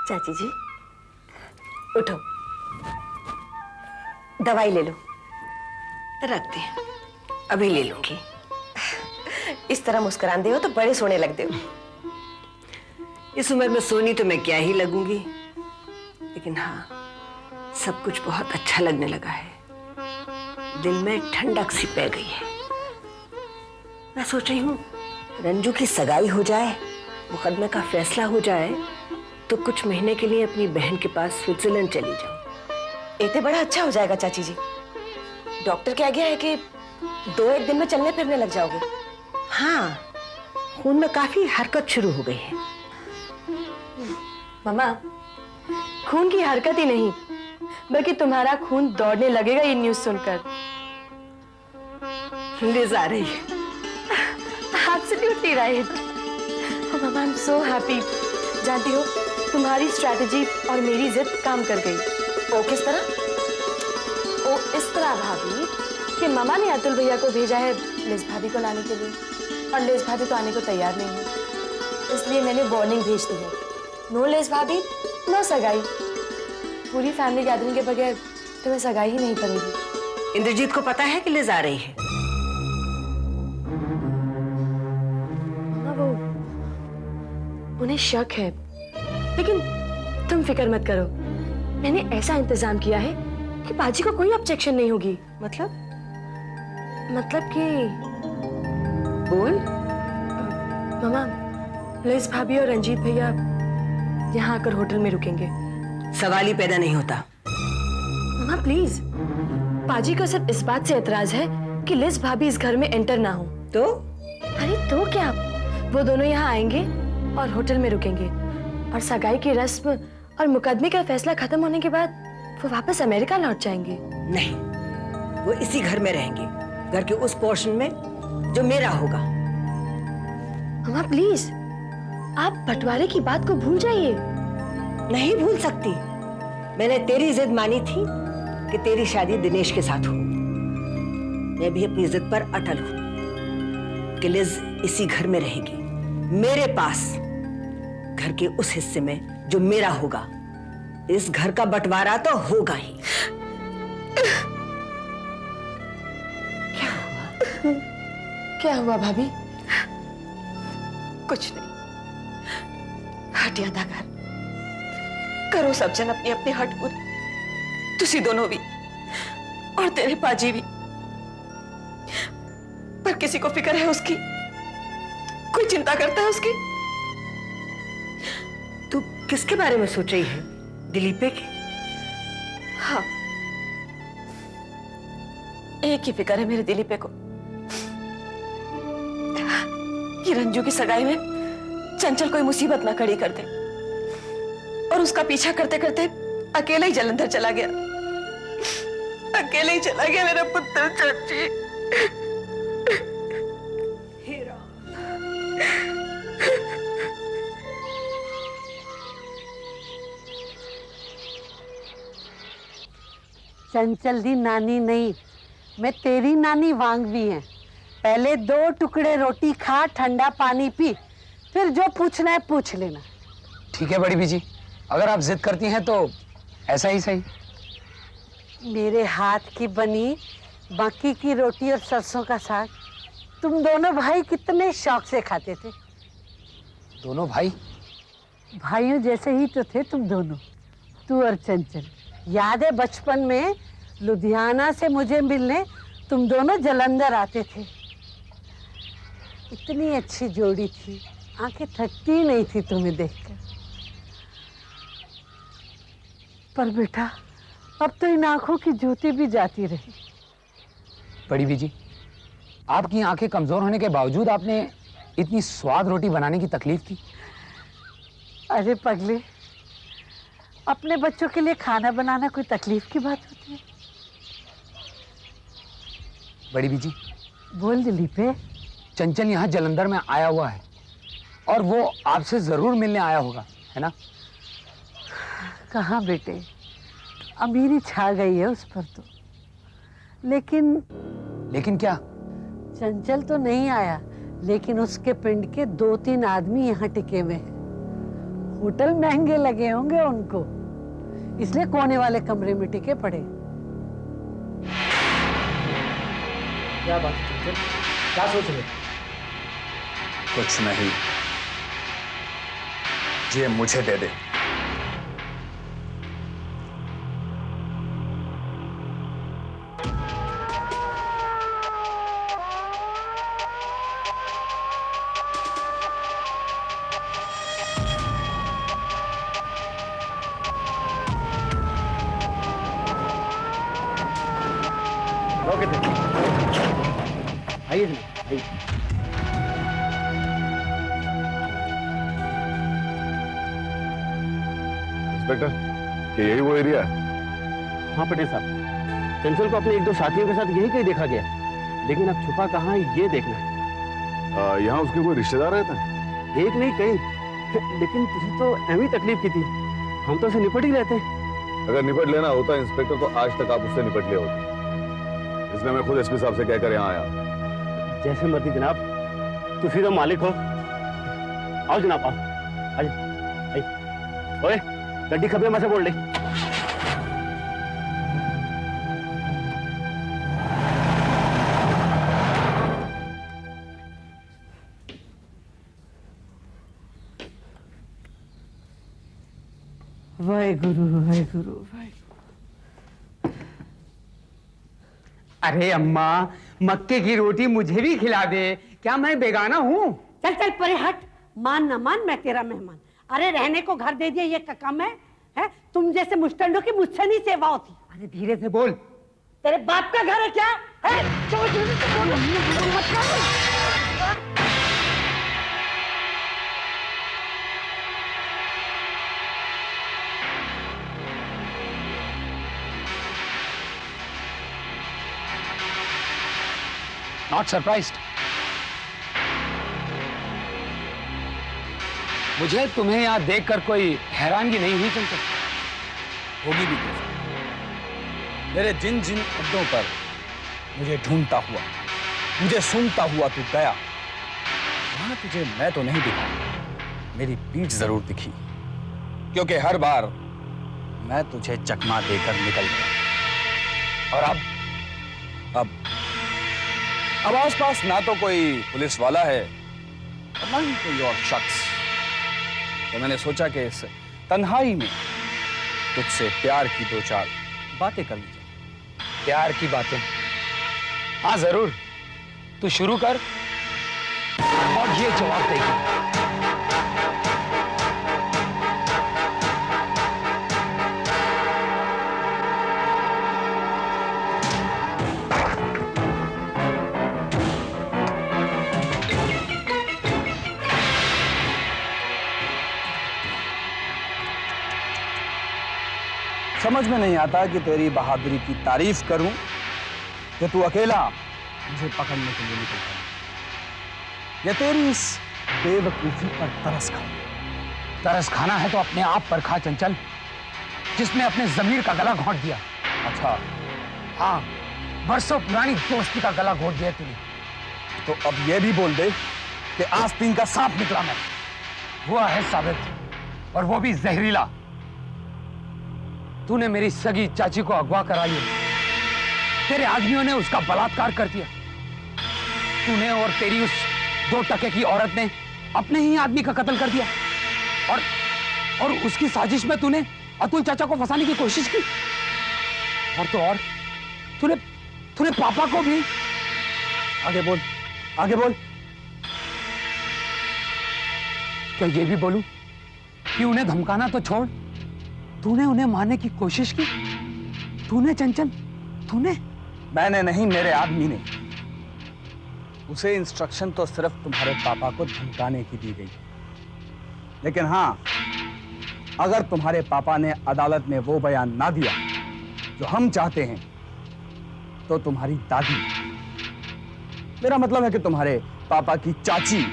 चाची जी उठो, दवाई ले लो। रख दे, अभी ले लूंगी। इस तरह मुस्कुराते हो तो बड़े सोने लगते हो। इस उम्र में सोनी तो मैं क्या ही लगूंगी, लेकिन हाँ, सब कुछ बहुत अच्छा लगने लगा है। दिल में ठंडक सी पै गई है। मैं सोच रही हूँ रंजू की सगाई हो जाए, मुकदमे का फैसला हो जाए, तो कुछ महीने के लिए अपनी बहन के पास स्विट्जरलैंड चली जाऊं। ये तो बड़ा अच्छा हो जाएगा चाची जी। डॉक्टर क्या गया है कि 2-1 दिन में चलने फिरने लग जाओगे। हाँ, खून में काफी हरकत शुरू हो गई है। मम्मा, खून की हरकत ही नहीं बल्कि तुम्हारा खून दौड़ने लगेगा ये न्यूज़ सुनकर। लिज आ रही है। Absolutely right. Oh, mamma, I'm so happy. जानती हो, तुम्हारी स्ट्रैटेजी और मेरी जिद काम कर गई। ओ किस तरह? ओ इस तरह भाभी कि मामा ने अतुल भैया को भेजा है लिज भाभी को लाने के लिए, और लिज भाभी तो आने को तैयार नहीं है। इसलिए मैंने वार्निंग भेज दी है, नो लिज भाभी, नो सगाई। पूरी फैमिली गैदरिंग के बगैर तुम्हें सगाई ही नहीं करूंगी। इंद्रजीत को पता है कि लिज आ रही है? मामा, वो उन्हें शक है, लेकिन तुम फिक्र मत करो। मैंने ऐसा इंतजाम किया है कि बाजी को कोई ऑब्जेक्शन नहीं होगी। मतलब कि बोल। मामा, लिज भाभी और रंजीत भैया यहाँ आकर होटल में रुकेंगे। सवाल ही पैदा नहीं होता। मामा प्लीज, बाजी को सिर्फ इस बात से एतराज है कि लिज भाभी इस घर में एंटर ना हो। तो अरे तो क्या, वो दोनों यहाँ आएंगे और होटल में रुकेंगे, और सगाई की रस्म और मुकदमे का फैसला खत्म होने के बाद वो वापस अमेरिका लौट जाएंगे। नहीं, वो इसी घर में रहेंगे, घर के उस पोर्शन में जो मेरा होगा। मामा प्लीज, आप बंटवारे की बात को भूल जाइए। नहीं भूल सकती। मैंने तेरी जिद मानी थी कि तेरी शादी दिनेश के साथ हो। मैं भी अपनी जिद पर अटल हूं कि लिज इसी घर में रहेगी, मेरे पास, घर के उस हिस्से में जो मेरा होगा। इस घर का बंटवारा तो होगा ही। क्या हुआ भाभी? कुछ नहीं, हटिया था घर। करो सब जन अपनी अपनी हट पूरी, तुसी दोनों भी और तेरे पाजी भी। पर किसी को फिक्र है उसकी? कोई चिंता करता है उसकी? तू किसके बारे में सोच रही है? दिलीपे के? हाँ, एक ही फिक्र है मेरे दिलीपे को कि रंजू की सगाई में चंचल कोई मुसीबत ना खड़ी कर दे, और उसका पीछा करते करते अकेला ही जलंधर चला गया। अकेले ही चला गया मेरा पुत्र चाची। चंचल दी नानी नहीं, मैं तेरी नानी वांगवी है। पहले 2 टुकड़े रोटी खा, ठंडा पानी पी, फिर जो पूछना है पूछ लेना। ठीक है बड़ी बीजी, अगर आप जिद करती हैं तो ऐसा ही सही। मेरे हाथ की बनी बाकी की रोटी और सरसों का साग तुम दोनों भाई कितने शौक से खाते थे। दोनों भाई? भाइयों जैसे ही तो थे तुम दोनों, तू और चंचल। याद है बचपन में लुधियाना से मुझे मिलने तुम दोनों जलंधर आते थे। इतनी अच्छी जोड़ी थी, आंखें थकती ही नहीं थी तुम्हें देखकर। पर बेटा, अब तो इन आंखों की ज्योति भी जाती रही। बड़ी बीजी, आपकी आंखें कमजोर होने के बावजूद आपने इतनी स्वाद रोटी बनाने की तकलीफ की। अरे पगले, अपने बच्चों के लिए खाना बनाना कोई तकलीफ की बात होती है? बड़ी बीजी, बोल दिलीपे। चंचल यहाँ जलंधर में आया हुआ है और वो आपसे जरूर मिलने आया होगा, है ना? कहाँ बेटे, अमीरी छा गई है उस पर तो। लेकिन क्या? चंचल तो नहीं आया, लेकिन उसके पिंड के 2-3 आदमी यहाँ टिके हुए हैं। होटल महंगे लगे होंगे उनको, इसलिए कोने वाले कमरे में टिके पड़े। क्या बात है चंचल, क्या सोच रहे? कुछ नहीं, ये मुझे दे दे। आइए जनाब, आइए। इंस्पेक्टर, क्या यही वो एरिया है? हाँ पटेल साहब, चंचल को अपने एक दो साथियों के साथ यही कहीं देखा गया, लेकिन अब छुपा कहाँ ये देखना है। यहाँ उसके कोई रिश्तेदार रहता है? एक नहीं कई, लेकिन तुझे तो एवं तकलीफ की थी, हम तो उसे निपट ही रहते। अगर निपट लेना होता इंस्पेक्टर तो आज तक आप उससे निपट लिए होते, इसलिए मैं खुद एसपी साहब से कहकर यहाँ आया। जैसे मर्जी जनाब, तुम तो मालिक हो। आओ जनाब, आओ, आइए। ओए, गड्डी खबे में से बोल ले। वाहेगुरु वाहेगुरु वाहेगुरु। अरे अम्मा, मक्के की रोटी मुझे भी खिला दे, क्या मैं बेगाना हूँ? चल चल परे हट, मान न मान मैं तेरा मेहमान। अरे रहने को घर दे दिया ये काम है? तुम जैसे मुस्टंडों की मुझसे नहीं सेवा होती। अरे धीरे से बोल। तेरे बाप का घर है क्या? है? चलो जल्दी से बोलो, मत करो। Not surprised. मुझे तुम्हें यहाँ देखकर कोई हैरानगी नहीं हुई चंचल? होगी भी कैसे? मेरे जिन जिन अड्डों पर मुझे ढूंढता हुआ, मुझे सूंघता हुआ तू गया, वहां तुझे मैं तो नहीं दिखा, मेरी पीठ जरूर दिखी, क्योंकि हर बार मैं तुझे चकमा देकर निकल गया। और अब आसपास ना तो कोई पुलिस वाला है और ना ही कोई और शख्स, तो मैंने सोचा कि इस तन्हाई में तुझसे प्यार की दो चार बातें कर ली जाए। प्यार की बातें? हाँ जरूर, तू शुरू कर और ये जवाब देगी। समझ में नहीं आता कि तेरी बहादुरी की तारीफ करूं कि तू अकेला मुझे पकड़ने के लिए निकल पड़ा, या तेरी इस बेवकूफी पर तरस खाऊं। तरस खाना है तो अपने आप पर खा चंचल, जिसने अपने जमीर का गला घोंट दिया। अच्छा, हाँ, बरसों पुरानी दोस्ती का गला घोंट दिया तूने। तो अब यह भी बोल दे कि आस्तीन का सांप निकला मैं। हुआ है साबित, और वो भी जहरीला। तूने मेरी सगी चाची को अगवा करा लिया, तेरे आदमियों ने उसका बलात्कार कर दिया। तूने और तेरी उस 2 टके की औरत ने अपने ही आदमी का कत्ल कर दिया, और उसकी साजिश में तूने अतुल चाचा को फंसाने की कोशिश की। और तो और तूने पापा को भी। आगे बोल, आगे बोल। क्या ये भी बोलूं कि उन्हें धमकाना तो छोड़, तूने उन्हें मारने की कोशिश की? तूने चंचल, तूने? मैंने नहीं, मेरे आदमी ने। उसे इंस्ट्रक्शन तो सिर्फ तुम्हारे पापा को धमकाने की दी गई, लेकिन हाँ, अगर तुम्हारे पापा ने अदालत में वो बयान ना दिया जो हम चाहते हैं, तो तुम्हारी दादी, मेरा मतलब है कि तुम्हारे पापा की चाची,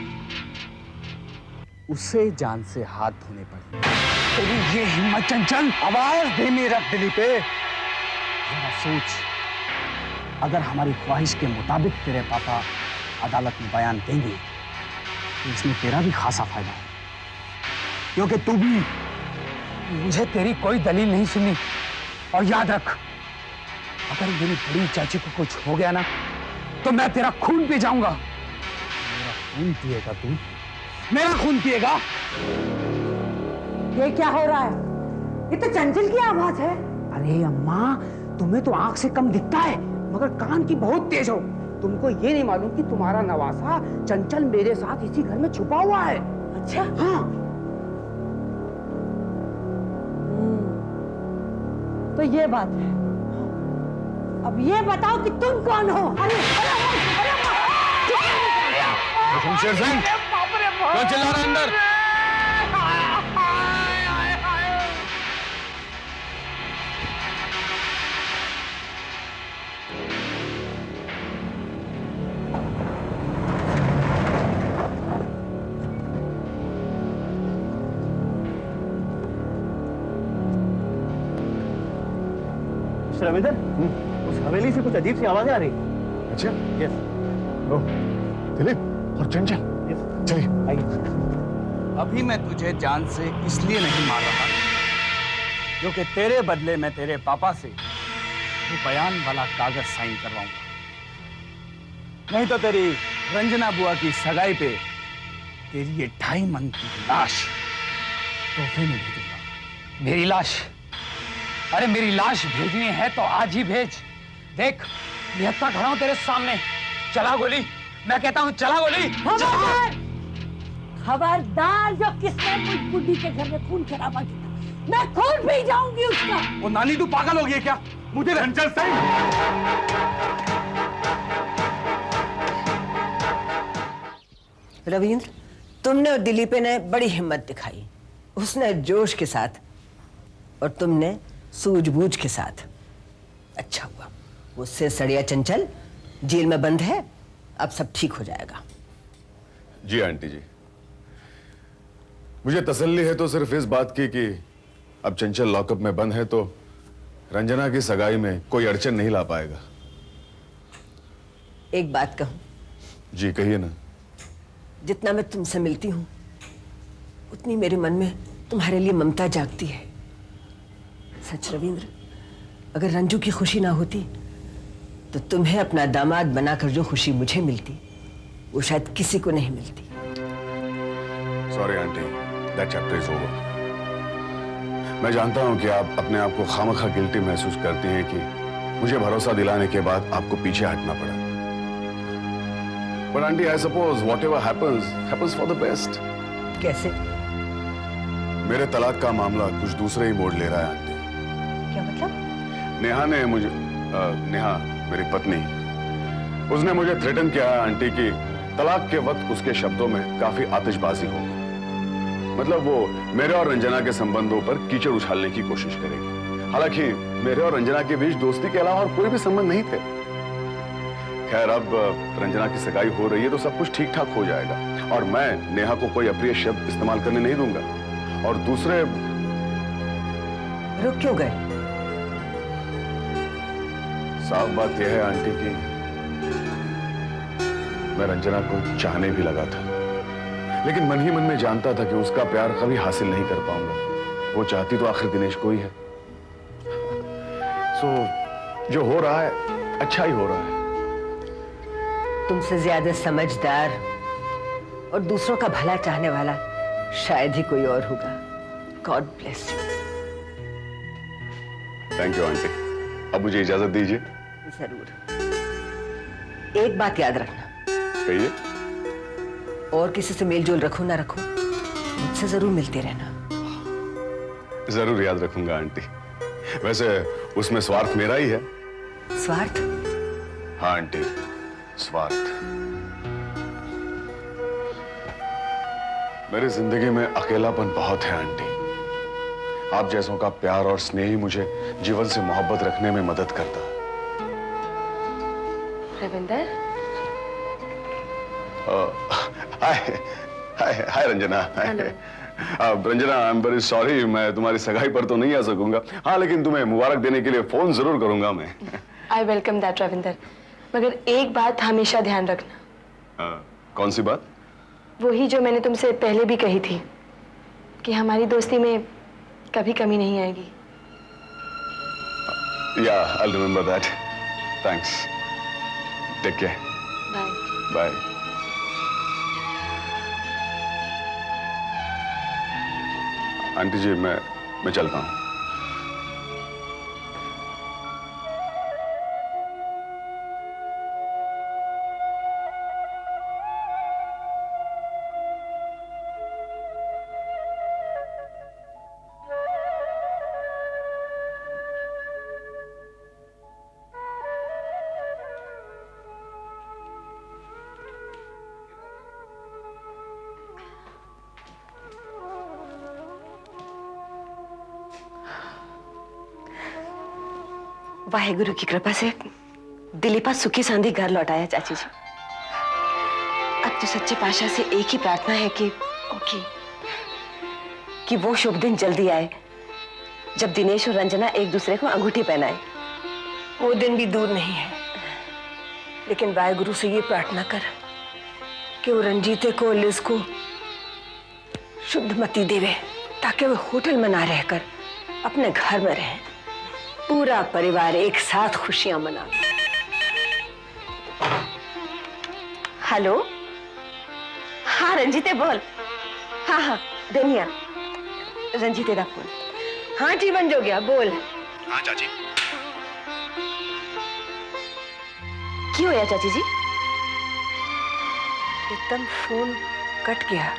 उसे जान से हाथ धोने पड़े। तेरी ये हिम्मत चंचल! आवाज धीमी रख दिली पे। जरा सोच, अगर हमारी ख्वाहिश के मुताबिक तेरे पापा अदालत में बयान देंगे तो इसमें तेरा भी खासा फायदा है। क्योंकि तू भी। मुझे तेरी कोई दलील नहीं सुननी। और याद रख, अगर मेरी बड़ी चाची को कुछ हो गया ना, तो मैं तेरा खून पी जाऊंगा। मेरा खून पिएगा तू? मेरा खून पिएगा? ये क्या हो रहा है? ये तो चंचल की आवाज है। अरे अम्मा, तुम्हें तो आंख से कम दिखता है, मगर कान की बहुत तेज हो। तुमको ये नहीं मालूम कि तुम्हारा नवासा चंचल मेरे साथ इसी घर में छुपा हुआ है। अच्छा, हाँ। तो ये बात है। अब ये बताओ कि तुम कौन हो? शमशेर सिंह, क्यों चिल्ला रहा है अंदर? रविंदर, उस हवेली से कुछ अजीब सी आवाजें आ रही। अच्छा, यस। ओह, दिलीप और चंचल, चलिए आइए। अभी मैं तुझे जान से इसलिए नहीं मार रहा क्योंकि तेरे बदले मैं तेरे पापा से वो बयान वाला कागज साइन करवाऊंगा। नहीं तो तेरी रंजना बुआ की सगाई पे तेरी ये 2.5 मन की लाश तोहफे में भेजूंगा। मेरी लाश? अरे मेरी लाश भेजनी है तो आज ही भेज। देख, निहत्था खड़ा हूं तेरे सामने। चला गोली, मैं कहता हूं चला गोली। खबरदार! खबरदार, जो किसने मुझ बुढ़ी के घर में खून खराबा किया, मैं खून पी जाऊंगी उसका। वो नानी, तू पागल हो गई है क्या? मुझे रंजन सिंह। रविंद्र, तुमने और दिलीप ने बड़ी हिम्मत दिखाई। उसने जोश के साथ और तुमने सूझबूझ के साथ। अच्छा हुआ, उससे सड़िया चंचल जेल में बंद है, अब सब ठीक हो जाएगा। जी आंटी जी, मुझे तसल्ली है तो सिर्फ इस बात की कि अब चंचल लॉकअप में बंद है तो रंजना की सगाई में कोई अड़चन नहीं ला पाएगा। एक बात कहूं? जी कहिए ना। जितना मैं तुमसे मिलती हूं, उतनी मेरे मन में तुम्हारे लिए ममता जागती है। सच रविंद्र, अगर रंजू की खुशी ना होती तो तुम्हें अपना दामाद बनाकर जो खुशी मुझे मिलती, वो शायद किसी को नहीं मिलती। Sorry aunty, that chapter is over. मैं जानता हूं कि आप अपने आप को खामखा गिल्टी महसूस करती हैं कि मुझे भरोसा दिलाने के बाद आपको पीछे हटना पड़ा। But aunty, I suppose whatever happens for the best. कैसे? मेरे तलाक का मामला कुछ दूसरे ही मोड़ ले रहा है आंटी। क्या मतलब? नेहा ने मुझे नेहा मेरी पत्नी, उसने मुझे थ्रेटन किया है आंटी कि तलाक के वक्त उसके शब्दों में काफी आतिशबाजी होगी। मतलब वो मेरे और रंजना के संबंधों पर कीचड़ उछालने की कोशिश करेगी। हालांकि मेरे और रंजना के बीच दोस्ती के अलावा और कोई भी संबंध नहीं थे। खैर, अब रंजना की सगाई हो रही है तो सब कुछ ठीक ठाक हो जाएगा और मैं नेहा को कोई अप्रिय शब्द इस्तेमाल करने नहीं दूंगा। और दूसरे, रुक क्यों गए? साफ बात यह है आंटी कि मैं रंजना को चाहने भी लगा था, लेकिन मन ही मन में जानता था कि उसका प्यार कभी हासिल नहीं कर पाऊंगा। वो चाहती तो आखिर दिनेश को ही है। सो जो हो रहा है अच्छा ही हो रहा है। तुमसे ज्यादा समझदार और दूसरों का भला चाहने वाला शायद ही कोई और होगा। God bless you. Thank you aunty. अब मुझे इजाजत दीजिए। जरूर। एक बात याद रखना, कहिए। और किसी से मेल जोल रखो ना रखो, मुझसे जरूर मिलते रहना। जरूर याद रखूंगा आंटी। वैसे उसमें स्वार्थ मेरा ही है। स्वार्थ? हाँ आंटी, स्वार्थ। मेरी जिंदगी में अकेलापन बहुत है आंटी। आप जैसों का प्यार और स्नेह ही मुझे जीवन से मोहब्बत रखने में मदद करता। Ravinder, hi Ranjana. Ranjana, I am very sorry, मैं तुम्हारी सगाई पर तो नहीं आ सकूंगा। हाँ, लेकिन तुम्हें मुबारक देने के लिए फोन जरूर करूंगा मैं। आई वेलकम दैट रविंदर, मगर एक बात हमेशा ध्यान रखना। कौन सी बात? वही जो मैंने तुमसे पहले भी कही थी। कि हमारी दोस्ती में कभी कमी नहीं आएगी। Yeah, I'll remember that. Thanks. Take care. Bye. Bye. Aunty जी, मैं चलता हूँ। वाहेगुरु की कृपा से दिलीपा सुखी सांदी घर लौटाया चाची जी। अब तो सच्चे पातशाह से एक ही प्रार्थना है कि वो शुभ दिन जल्दी आए जब दिनेश और रंजना एक दूसरे को अंगूठी पहनाए। वो दिन भी दूर नहीं है, लेकिन वाहेगुरु से ये प्रार्थना कर कि वो रंजीते को, लिज को शुद्ध मति देवे, ताकि वो होटल में ना रहकर अपने घर में रहें, पूरा परिवार एक साथ खुशियां मनाए। हेलो, हाँ रंजीते बोल। हाँ देनिया, रंजीते दा फोन। हाँ जीवन जो गया बोल। हाँ चाची। क्यों होया चाची जी? एकदम फोन कट गया।